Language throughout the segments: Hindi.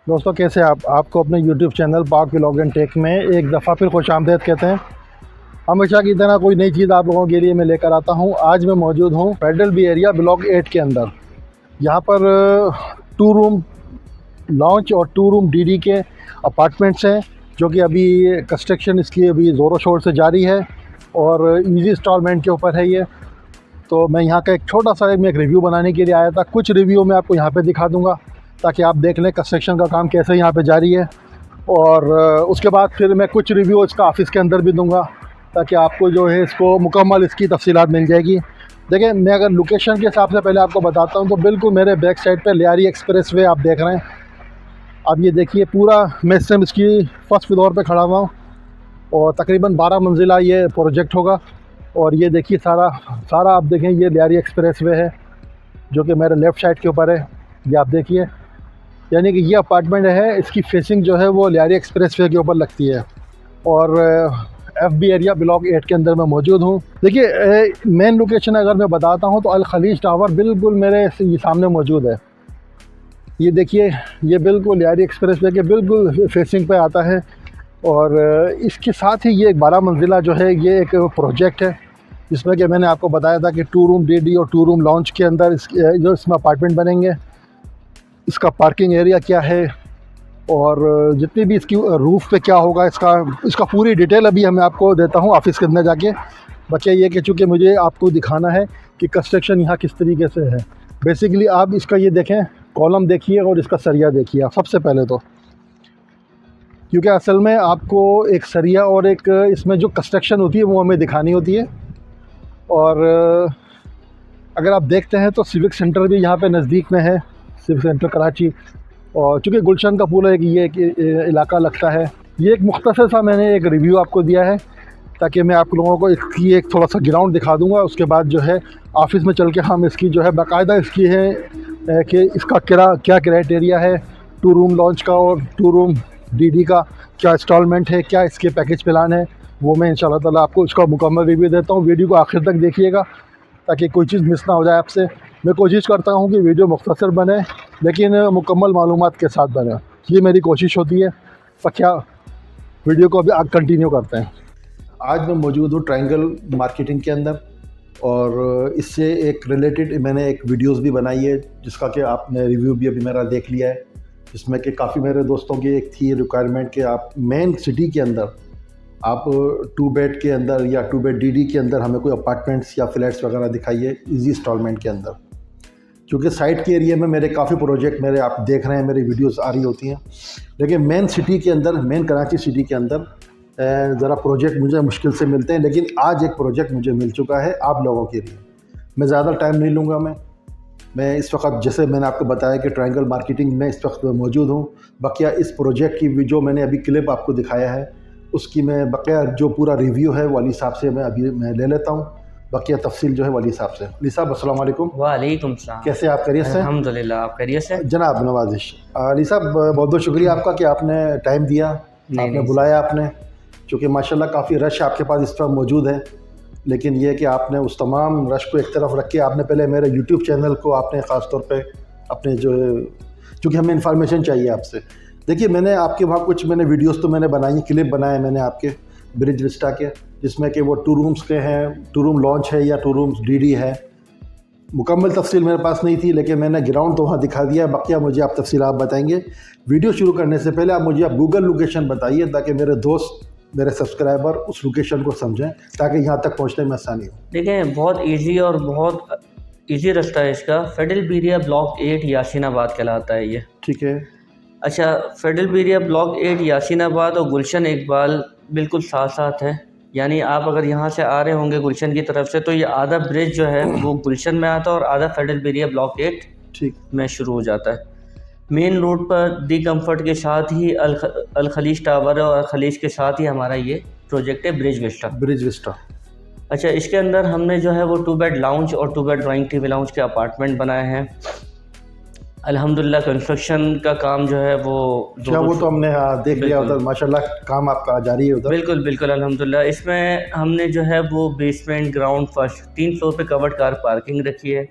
दोस्तों कैसे आपको अपने YouTube चैनल पाक व्लॉग एंड टेक में एक दफ़ा फिर खुशामदीद कहते हैं। हमेशा की तरह कोई नई चीज़ आप लोगों के लिए मैं लेकर आता हूं। आज मैं मौजूद हूं फेडरल बी एरिया ब्लॉक 8 के अंदर। यहां पर 2 रूम लॉन्च और 2 रूम डीडी के अपार्टमेंट्स हैं, जो कि अभी कंस्ट्रक्शन इसकी अभी ज़ोरों शोर से जारी है और ईजी इंस्टॉलमेंट के ऊपर है ये। तो मैं यहाँ का एक छोटा सा मैं एक रिव्यू बनाने के लिए आया था। कुछ रिव्यू मैं आपको यहाँ पे दिखा दूँगा ताकि आप देख लें कंस्ट्रक्शन का काम कैसे यहाँ पे जारी है, और उसके बाद फिर मैं कुछ रिव्यू इसका ऑफ़िस के अंदर भी दूँगा ताकि आपको जो है इसको मुकम्मल इसकी तफसीलात मिल जाएगी। देखिए, मैं अगर लोकेशन के हिसाब से पहले आपको बताता हूँ तो बिल्कुल मेरे बैक साइड पे लियारी एक्सप्रेस वे आप देख रहे हैं। अब ये देखिए, पूरा मैं इस टाइम इसकी फ़र्स्ट फ्लोर पे खड़ा हुआ हूँ और तकरीबन 12 मंजिला ये प्रोजेक्ट होगा। और ये देखिए सारा आप देखें, ये लियारी एक्सप्रेस वे है जो कि मेरे लेफ़्ट साइड के ऊपर है। ये आप देखिए, यानी कि ये अपार्टमेंट है, इसकी फेसिंग जो है वो लियारी एक्सप्रेस वे के ऊपर लगती है और FB एरिया ब्लॉक 8 के अंदर मैं मौजूद हूँ। देखिए, मेन लोकेशन अगर मैं बताता हूँ तो अल खलीज टावर बिल्कुल मेरे सामने मौजूद है। ये देखिए, ये बिल्कुल लियारी एक्सप्रेस वे के बिल्कुल फेसिंग पे आता है और इसके साथ ही ये एक 12 मंजिला जो है ये एक प्रोजेक्ट है जिसमें कि मैंने आपको बताया था कि 2 रूम डीडी और 2 रूम लॉन्च के अंदर जो इसमें अपार्टमेंट बनेंगे, इसका पार्किंग एरिया क्या है और जितनी भी इसकी रूफ़ पे क्या होगा, इसका पूरी डिटेल अभी मैं आपको देता हूँ ऑफ़िस के अंदर जाके। बच्चे ये कि चूँकि मुझे आपको दिखाना है कि कंस्ट्रक्शन यहाँ किस तरीके से है। बेसिकली आप इसका ये देखें, कॉलम देखिए और इसका सरिया देखिए आप सबसे पहले तो, क्योंकि असल में आपको एक सरिया और एक इसमें जो कंस्ट्रक्शन होती है वो हमें दिखानी होती है। और अगर आप देखते हैं तो सिविक सेंटर भी यहाँ पे नज़दीक में है, सिविक सेंटर कराची। और चूँकि गुलशन का पूरा एक इलाका लगता है। ये एक मुख्तसर सा मैंने एक रिव्यू आपको दिया है ताकि मैं आप लोगों को इसकी एक थोड़ा सा ग्राउंड दिखा दूंगा। उसके बाद जो है ऑफ़िस में चल के हम इसकी जो है बाकायदा इसकी है कि इसका क्या क्राइटेरिया है 2 रूम लॉन्च का और 2 रूम डीडी का, क्या इंस्टॉलमेंट है, क्या इसके पैकेज प्लान है, वो मैं इंशाल्लाह ताला आपको इसका मुकम्मल रिव्यू देता हूँ। वीडियो को आखिर तक देखिएगा ताकि कोई चीज़ मिस ना हो जाए आपसे। मैं कोशिश करता हूँ कि वीडियो मुख्तसर बने लेकिन मुकम्मल मालूमात के साथ बने, ये मेरी कोशिश होती है। तो क्या वीडियो को अभी कंटिन्यू करते हैं। आज मैं मौजूद हूँ ट्रायंगल मार्केटिंग के अंदर और इससे एक रिलेटेड मैंने एक वीडियोस भी बनाई है जिसका कि आपने रिव्यू भी अभी मेरा देख लिया है, जिसमें कि काफ़ी मेरे दोस्तों की एक थी रिक्वायरमेंट कि आप मेन सिटी के अंदर आप 2 बेड के अंदर या 2 बेड डीडी के अंदर हमें कोई अपार्टमेंट्स या फ्लैट्स वगैरह दिखाइए इजी इंस्टॉलमेंट के अंदर। क्योंकि साइट के एरिया में मेरे काफ़ी प्रोजेक्ट मेरे आप देख रहे हैं, मेरी वीडियोस आ रही होती हैं, लेकिन मेन सिटी के अंदर, मेन कराची सिटी के अंदर ज़रा प्रोजेक्ट मुझे मुश्किल से मिलते हैं। लेकिन आज एक प्रोजेक्ट मुझे मिल चुका है आप लोगों के लिए। मैं ज़्यादा टाइम नहीं लूँगा। मैं इस वक्त, जैसे मैंने आपको बताया कि ट्रायंगल मार्केटिंग में इस वक्त मौजूद हूँ। बकिया इस प्रोजेक्ट की जो मैंने अभी क्लिप आपको दिखाया है उसकी मैं बकिया जो पूरा रिव्यू है वली साहब से मैं ले लेता हूँ। बकिया तफसील जो है वली साहब से। अली साहब अस्सलाम वालेकुम। वालेकुम सलाम। कैसे आप खैरियत से? अल्हम्दुलिल्लाह, आप खैरियत से? जनाब नवाजिश। अली साहब बहुत बहुत शुक्रिया आपका कि आपने टाइम दिया, आपने बुलाया आपने, चूँकि माशाल्लाह काफ़ी रश आपके पास इस वक्त मौजूद है। लेकिन ये कि आपने उस तमाम रश को एक तरफ रख के आपने पहले मेरे यूट्यूब चैनल को आपने ख़ास तौर पे अपने जो है, चूँकि हमें इन्फॉर्मेशन चाहिए आपसे। देखिए, मैंने आपके वहाँ कुछ मैंने वीडियोस तो मैंने बनाई, क्लिप बनाए मैंने आपके ब्रिज विस्टा के, जिसमें कि वो 2 रूम्स के हैं, 2 रूम लॉन्च है या 2 रूम्स डीडी है। मुकम्मल तफसील मेरे पास नहीं थी लेकिन मैंने ग्राउंड तो वहाँ दिखा दिया। बकिया मुझे आप तफसील आप बताएंगे। वीडियो शुरू करने से पहले आप मुझे गूगल लोकेशन बताइए ताकि मेरे दोस्त, मेरे सब्सक्राइबर उस लोकेशन को समझें ताकि यहाँ तक पहुँचने में आसानी हो। देखिए, बहुत इजी और बहुत इजी रास्ता है इसका। फेडरल बी एरिया ब्लॉक 8 यासीनाबाद कहलाता है ये। ठीक है। अच्छा, फेडरल बी एरिया ब्लॉक 8 यासीनाबाद और गुलशन इकबाल बिल्कुल साथ साथ है। यानी आप अगर यहाँ से आ रहे होंगे गुलशन की तरफ से तो ये आधा ब्रिज जो है वो गुलशन में आता है और आधा फेडरल बी एरिया ब्लॉक 8 ठीक में शुरू हो जाता है। मेन रोड पर दी कम्फर्ट के साथ ही अल खलीज टावर है और अल खलीज के साथ ही हमारा ये प्रोजेक्ट है ब्रिज विस्टा। अच्छा, इसके अंदर हमने जो है वो 2 बेड लाउंज और 2 बेड ड्राइंग टीवी लाउंज के अपार्टमेंट बनाए हैं। अल्हम्दुलिल्लाह कंस्ट्रक्शन का काम जो है वो तो हमने देख लिया उधर, माशाल्लाह काम आपका जारी है उधर। बिल्कुल अल्हम्दुलिल्लाह। इसमें हमने जो है वो बेसमेंट, ग्राउंड, फर्स्ट 3 फ्लोर पे कवर्ड कार पार्किंग रखी है।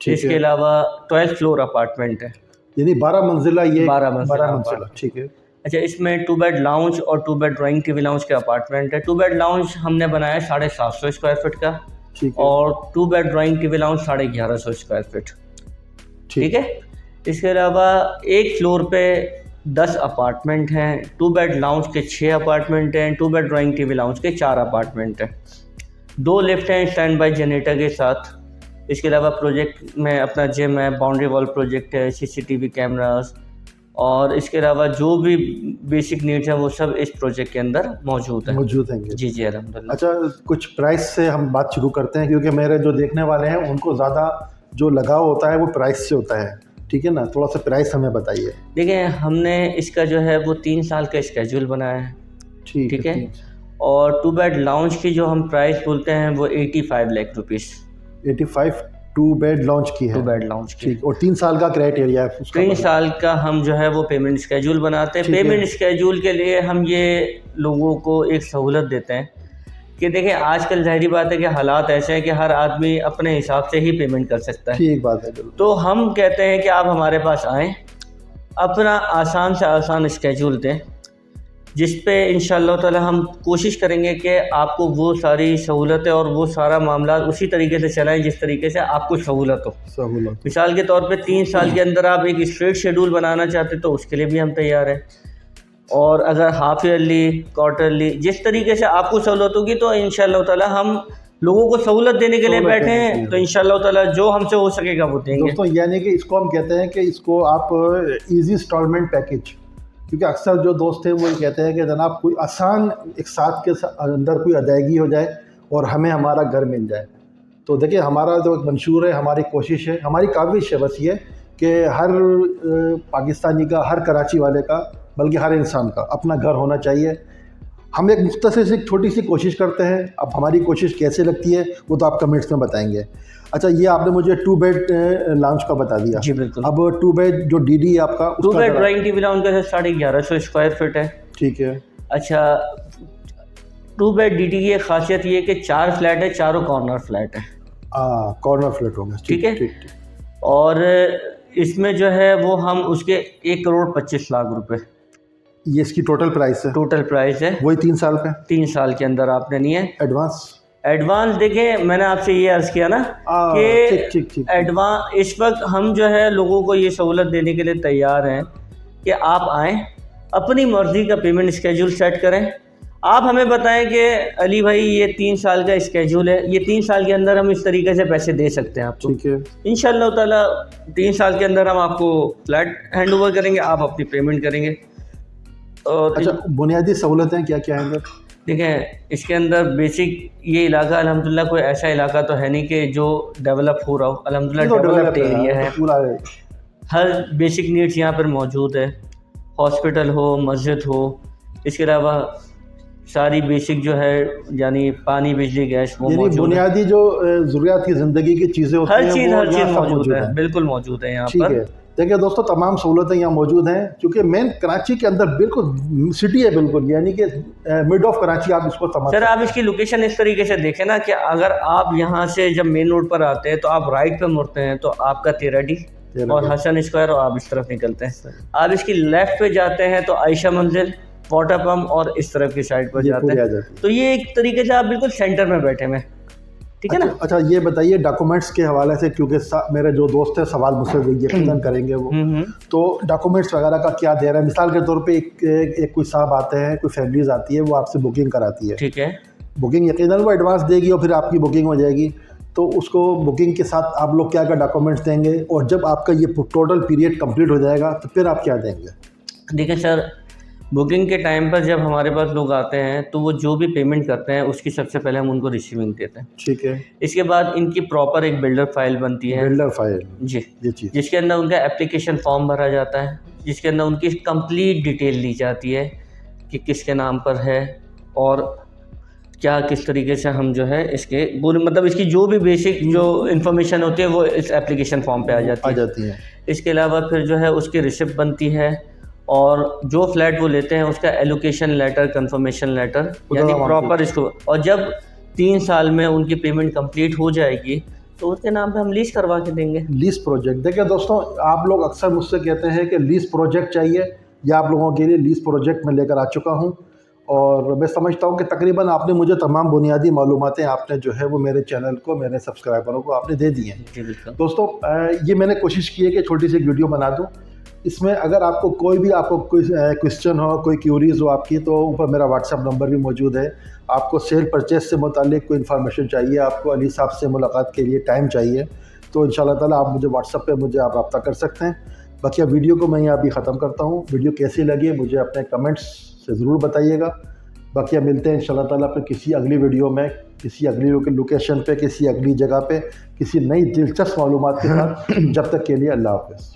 इसके अलावा 12th फ्लोर अपार्टमेंट है यानी 12 मंजिला, ये 12 मंजिला, ठीक है। अच्छा, इसमें 2 बेड लाउंज और 2 बेड ड्राइंग टीवी लाउंज के अपार्टमेंट है। 2 बेड लाउंज हमने बनाया 750 स्क्वायर फीट का, ठीक है। और 2 bed drawing TV lounge 1150 square feet, ठीक है। इसके अलावा एक फ्लोर पे 10 अपार्टमेंट हैं। 2 बेड लाउंज के 6 अपार्टमेंट हैं। 2 बेड ड्राइंग टीवी लाउंज के 4 अपार्टमेंट हैं। 2 लिफ्ट हैं स्टैंड बाई जनरेटर के साथ। इसके अलावा प्रोजेक्ट में अपना जिम है, बाउंड्री वॉल प्रोजेक्ट है, CCTV कैमरास, और इसके अलावा जो भी बेसिक नीड्स हैं वो सब इस प्रोजेक्ट के अंदर मौजूद हैं। जी जी, अल्हम्दुलिल्लाह। अच्छा, कुछ प्राइस से हम बात शुरू करते हैं, क्योंकि मेरे जो देखने वाले हैं उनको ज़्यादा जो लगाव होता है वो प्राइस से होता है, ठीक है ना। थोड़ा सा प्राइस हमें बताइए। देखिए, हमने इसका जो है वो 3 साल का स्केड्यूल बनाया है, ठीक है। और 2 बेड लाउंज की जो हम प्राइस बोलते हैं वो 85 लाख रुपीस। 85 2 बेड लॉन्च की है। 2 बेड लॉन्च की, ठीक। और 3 साल का क्राइटेरिया है उसका? 3 साल का हम जो है वो पेमेंट स्केड्यूल बनाते हैं। पेमेंट स्केड्यूल के लिए हम ये लोगों को एक सहूलत देते हैं कि देखिए, आजकल ज़ाहिरी बात है कि हालात ऐसे हैं कि हर आदमी अपने हिसाब से ही पेमेंट कर सकता है। ठीक बात है। तो हम कहते हैं कि आप हमारे पास आएँ, अपना आसान से आसान स्केड्यूल दें, जिस पे इंशाअल्लाह ताला हम कोशिश करेंगे कि आपको वो सारी सहूलतें और वो सारा मामला उसी तरीके से चलाएं जिस तरीके से आपको सहूलत हो। मिसाल के तौर पे 3 साल के अंदर आप एक स्ट्रेट शेड्यूल बनाना चाहते तो उसके लिए भी हम तैयार हैं, और अगर हाफ ईयरली, क्वार्टरली, जिस तरीके से आपको सहूलत होगी तो इंशाअल्लाह ताला हम लोगों को सहूलत देने के लिए बैठे हैं। तो इंशाअल्लाह ताला जो हमसे हो सकेगा वो देंगे। दोस्तों, यानी कि इसको हम कहते हैं कि इसको आप इजी इंस्टॉलमेंट पैकेज, क्योंकि अक्सर जो दोस्त हैं वो कहते हैं कि जनाब कोई आसान एक साथ के अंदर कोई अदायगी हो जाए और हमें हमारा घर मिल जाए। तो देखिए, हमारा जो एक मंशूर है, हमारी कोशिश है, हमारी काविश है बस ये कि हर पाकिस्तानी का, हर कराची वाले का, बल्कि हर इंसान का अपना घर होना चाहिए। हम एक मुख्तसर सी छोटी सी कोशिश करते हैं। अब हमारी कोशिश कैसे लगती है वो तो आप कमेंट्स में बताएंगे। अच्छा, ये आपने मुझे 2 बेड लाउंज का बता दिया। जी बिल्कुल। अब 2 बेड जो DD है आपका, 2 बेड ड्राइंग टीवी लाउंज का 1150 स्क्वायर फीट है, ठीक है। अच्छा, 2 बेड DD की खासियत ये है कि 4 फ्लैट है, चारों कॉर्नर फ्लैट है। कॉर्नर फ्लैट होंगे, ठीक है। और इसमें जो है वो हम उसके 1,25,00,000 रुपए, ये इसकी टोटल प्राइस है? टोटल प्राइस है। वही 3 साल का? 3 साल के अंदर आपने नहीं है। एडवांस देखें, मैंने आपसे ये अर्ज़ किया ना कि एडवांस इस वक्त हम जो है लोगों को ये सहूलत देने के लिए तैयार हैं कि आप आएँ, अपनी मर्ज़ी का पेमेंट स्केड्यूल सेट करें। आप हमें बताएं कि अली भाई ये 3 साल का स्केड्यूल है, ये 3 साल के अंदर हम इस तरीके से पैसे दे सकते हैं आपको, ठीक है। इंशाअल्लाह ताला 3 साल के अंदर हम आपको फ्लैट हैंड ओवर करेंगे, आप अपनी पेमेंट करेंगे। और अच्छा, बुनियादी सहूलतें क्या क्या हैं? देखें, इसके अंदर बेसिक ये इलाका अल्हम्दुलिल्लाह कोई ऐसा इलाका तो है नहीं कि जो डेवलप हो रहा हो। अल्हम्दुलिल्लाह डेवलप्ड एरिया है, पूरा है। हर बेसिक नीड्स यहाँ पर मौजूद है। हॉस्पिटल हो, मस्जिद हो, इसके अलावा सारी बेसिक जो है यानी पानी, बिजली, गैस, वो मौजूद है। बुनियादी जो ज़रूरियात की ज़िंदगी की चीज़ें होती हैं, हर चीज़ मौजूद है, बिल्कुल मौजूद है यहाँ पर। देखिए दोस्तों, तमाम सहूलतें यहाँ मौजूद हैं, क्योंकि मेन कराची के अंदर बिल्कुल सिटी है, बिल्कुल यानी कि मिड ऑफ कराची आप इसको समझ। सर, आप इसकी लोकेशन इस तरीके से देखें ना कि अगर आप यहाँ से जब मेन रोड पर आते हैं तो आप राइट पे मुड़ते हैं तो आपका 13D और हसन स्क्वायर, और आप इस तरफ निकलते हैं। आप इसकी लेफ्ट पे जाते हैं तो आयशा मंजिल, वाटर पम्प, और इस तरफ की साइड पर जाते हैं। तो ये एक तरीके से आप बिल्कुल सेंटर में बैठे हुए, ठीक है ना। अच्छा, ये बताइए डॉक्यूमेंट्स के हवाले से, क्योंकि मेरे जो दोस्त हैं सवाल मुझसे यकीनन करेंगे वो, तो डॉक्यूमेंट्स वगैरह का क्या दे रहा है? मिसाल के तौर पे एक कोई साहब आते हैं, कोई फैमिलीज आती है, वो आपसे बुकिंग कराती है, ठीक है। बुकिंग यकीनन वो एडवांस देगी और फिर आपकी बुकिंग हो जाएगी। तो उसको बुकिंग के साथ आप लोग क्या क्या डॉक्यूमेंट्स देंगे, और जब आपका ये टोटल पीरियड कंप्लीट हो जाएगा तो फिर आप क्या देंगे? देखिए सर, बुकिंग के टाइम पर जब हमारे पास लोग आते हैं तो वो जो भी पेमेंट करते हैं उसकी सबसे पहले हम उनको रिसीविंग देते हैं, ठीक है। इसके बाद इनकी प्रॉपर एक बिल्डर फाइल बनती है, बिल्डर फाइल जी, जिसके अंदर उनका एप्लीकेशन फॉर्म भरा जाता है, जिसके अंदर उनकी कंप्लीट डिटेल ली जाती है कि किसके नाम पर है और क्या किस तरीके से हम जो है इसके मतलब इसकी जो भी बेसिक जो इन्फॉर्मेशन होती है वो इस एप्लीकेशन फॉर्म पे आ जाती है। इसके अलावा फिर जो है उसकी रिसिप्ट बनती है, और जो फ्लैट वो लेते हैं उसका एलोकेशन लेटर, कंफर्मेशन लेटर, यानी प्रॉपर इसको। और जब 3 साल में उनकी पेमेंट कंप्लीट हो जाएगी तो उसके नाम पे हम लीज करवा के देंगे। लीज प्रोजेक्ट, देखिए दोस्तों, आप लोग अक्सर मुझसे कहते हैं कि लीज प्रोजेक्ट चाहिए, या आप लोगों के लिए लीज प्रोजेक्ट में लेकर आ चुका हूं, और मैं समझता हूं कि तकरीबन आपने मुझे तमाम बुनियादी मालूमातें आपने जो है वो मेरे चैनल को, मेरे सब्सक्राइबरों को आपने दे दी हैं। जी बिल्कुल दोस्तों, ये मैंने कोशिश की है कि छोटी सी वीडियो बना दूं। इसमें अगर आपको कोई भी कोई क्वेश्चन हो, कोई क्यूरीज हो आपकी, तो ऊपर मेरा व्हाट्सअप नंबर भी मौजूद है। आपको सेल परचेज से मुतालिक कोई इन्फॉर्मेशन चाहिए, आपको अली साहब से मुलाकात के लिए टाइम चाहिए, तो इंशाल्लाह ताला आप मुझे व्हाट्सअप पे मुझे आप रब्ता कर सकते हैं। बाकी वीडियो को मैं यहाँ अभी ख़त्म करता हूँ। वीडियो कैसी लगी मुझे अपने कमेंट्स से ज़रूर बताइएगा। बाकी मिलते हैं इंशाल्लाह ताला फिर किसी अगली वीडियो में, किसी अगली लोकेशन पे, किसी अगली जगह पे, किसी नई दिलचस्प मालूमात के साथ। जब तक के लिए अल्लाह हाफ़िज़।